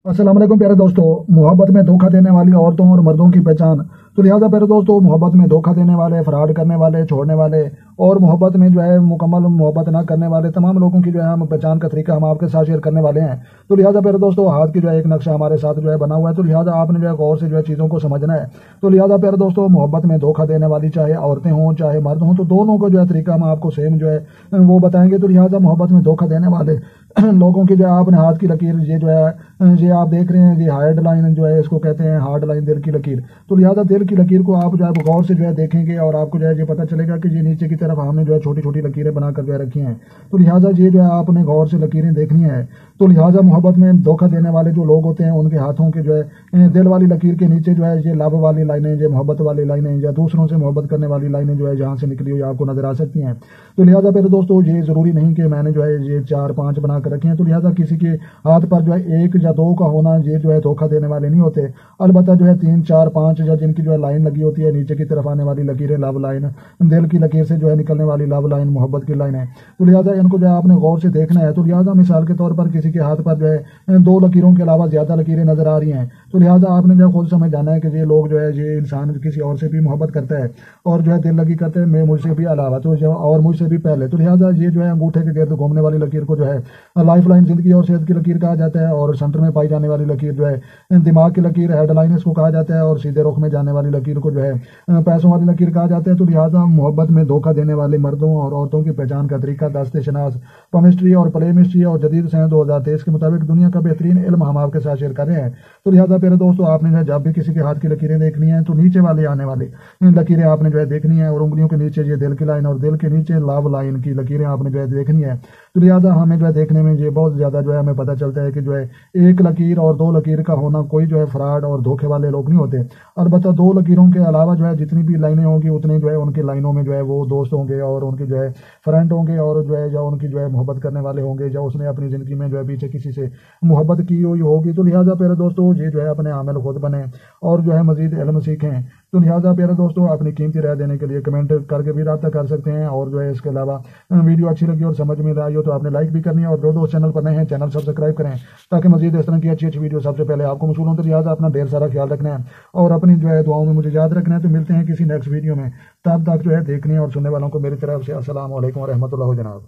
अस्सलाम वालेकुम प्यारे दोस्तों। मोहब्बत में धोखा देने वाली औरतों और मर्दों की पहचान। तो लिहाजा प्यारे दोस्तों, मोहब्बत में धोखा देने वाले, फ्रॉड करने वाले, छोड़ने वाले और मोहब्बत में जो है मुकम्मल मोहब्बत ना करने वाले तमाम लोगों की जो है हम पहचान का तरीका हम आपके साथ शेयर करने वाले हैं। तो लिहाजा प्यारे दोस्तों, हाथ की जो है एक नक्शा हमारे साथ जो है बना हुआ है। तो लिहाजा आपने जो है गौर से जो है चीज़ों को समझना है। तो लिहाजा प्यारे दोस्तों, मोहब्बत में धोखा देने वाली चाहे औरतें हों चाहे मर्द हों, तो दोनों को जो है तरीका हम आपको सेम जो है वो बताएंगे। तो लिहाजा मोहब्बत में धोखा देने वाले लोगों की जो है आपने हाथ की लकीर ये जो है ये आप देख रहे हैं, ये हार्ड लाइन जो है इसको कहते हैं हार्ड लाइन, दिल की लकीर। तो लिहाजा दिल की लकीर को आप जो है गौर से जो है देखेंगे और आपको जो है ये पता चलेगा कि ये नीचे की तरफ हमने जो है छोटी छोटी लकीरें बनाकर जो है रखी हैं। तो लिहाजा ये जो है आपने गौर से लकीरें देखनी है। तो लिहाजा मोहब्बत में धोखा देने वाले जो लोग होते हैं उनके हाथों के जो है दिल वाली लकीर के नीचे जो है ये लव वाली लाइनें, ये मोहब्बत वाली लाइनें या दूसरों से मोहब्बत करने वाली लाइनें जो है जहाँ से निकली हुई आपको नजर आ सकती हैं। तो लिहाजा फिर दोस्तों, ये जरूरी नहीं कि मैंने जो है ये 4-5 बना कर रखे हैं। तो लिहाजा किसी के हाथ पर जो है 1 या 2 का होना ये जो है धोखा देने वाले नहीं होते। अलबत्ता जो है 3, 4, 5 या जिनकी जो है लाइन लगी होती है नीचे की तरफ आने वाली लकीरें, लव लाइन, दिल की लकीर से जो है निकलने वाली लव लाइन, मोहब्बत की लाइन है। तो लिहाजा इनको जो है आपने गौर से देखना है। तो लिहाजा मिसाल के तौर पर किसी के हाथ पर जो है 2 लकीरों के अलावा ज्यादा लकीरें नजर आ रही हैं, तो लिहाजा आपने जो है खुद समझ जाना है कि ये लोग जो है ये इंसान किसी और से भी मोहब्बत करता है और जो है दिल लगी करते हैं मैं मुझसे भी अलावा, तो जो और मुझसे भी पहले। तो लिहाजा ये जो है अंगूठे के गिर्द घूमने वाली लकीर को जो है लाइफ लाइन, जिंदगी और सेहत की लकीर कहा जाता है। और सेंटर में पाई जाने वाली लकीर जो है दिमाग की लकीर, हेडलाइन इसको कहा जाता है। और सीधे रुख में जाने वाली लकीर को जो है पैसों वाली लकीर कहा जाता है। तो लिहाजा मोहब्बत में धोखा देने वाले मर्दों और औरतों की पहचान का तरीका दास्ते शनास, पमिस्ट्री और प्लेमिस्ट्री और जदीद सन 2023 के मुताबिक दुनिया का बेहतरीन इल्म हम आपके साथ शेयर कर रहे हैं। तो लिहाजा प्यारे दोस्तों, आपने जो है जब भी किसी के हाथ की लकीरें देखनी है तो नीचे वाले आने वाले लकीरें आपने जो है देखनी है और उंगलियों के नीचे ये दिल की लाइन और दिल के नीचे लव लाइन की लकीरें आपने जो है देखनी है। तो लिहाजा हमें जो है देखने में ये बहुत ज्यादा जो है हमें पता चलता है कि जो है 1 लकीर और 2 लकीर का होना कोई जो है फ्रॉड और धोखे वाले लोग नहीं होते। अलबत्ता 2 लकीरों के अलावा जो है जितनी भी लाइनें होंगी उतनी जो है उनकी लाइनों में जो है वो दोस्त होंगे और उनके जो है फ्रेंड होंगे और जो है या उनकी जो है मोहब्बत करने वाले होंगे या उसने अपनी जिंदगी में जो है पीछे किसी से मोहब्बत की हुई होगी। तो लिहाजा प्यारे दोस्तों, ये जो है अपने आमल खुद बने और जो है मजीद इल्म सीखें। तो लिहाजा प्यारे दोस्तों, अपनी कीमती राय देने के लिए कमेंट करके भी रब्ता कर सकते हैं। और जो है इसके अलावा वीडियो अच्छी लगी और समझ में आई हो तो आपने लाइक भी करनी है। और जो दोस्त चैनल पर नए हैं चैनल सब्सक्राइब करें ताकि मजीद इस तरह की अच्छी अच्छी वीडियो सबसे पहले आपको मौसूल हों। तो लिहाजा अपना ढेर सारा ख्याल रखना है और अपनी जो है दुआओं में मुझे याद रखना है। तो मिलते हैं किसी नेक्स्ट वीडियो में, तब तक जो है देखने और सुनने वालों को मेरी तरफ से अस्सलाम वालेकुम व रहमतुल्लाह जनाब।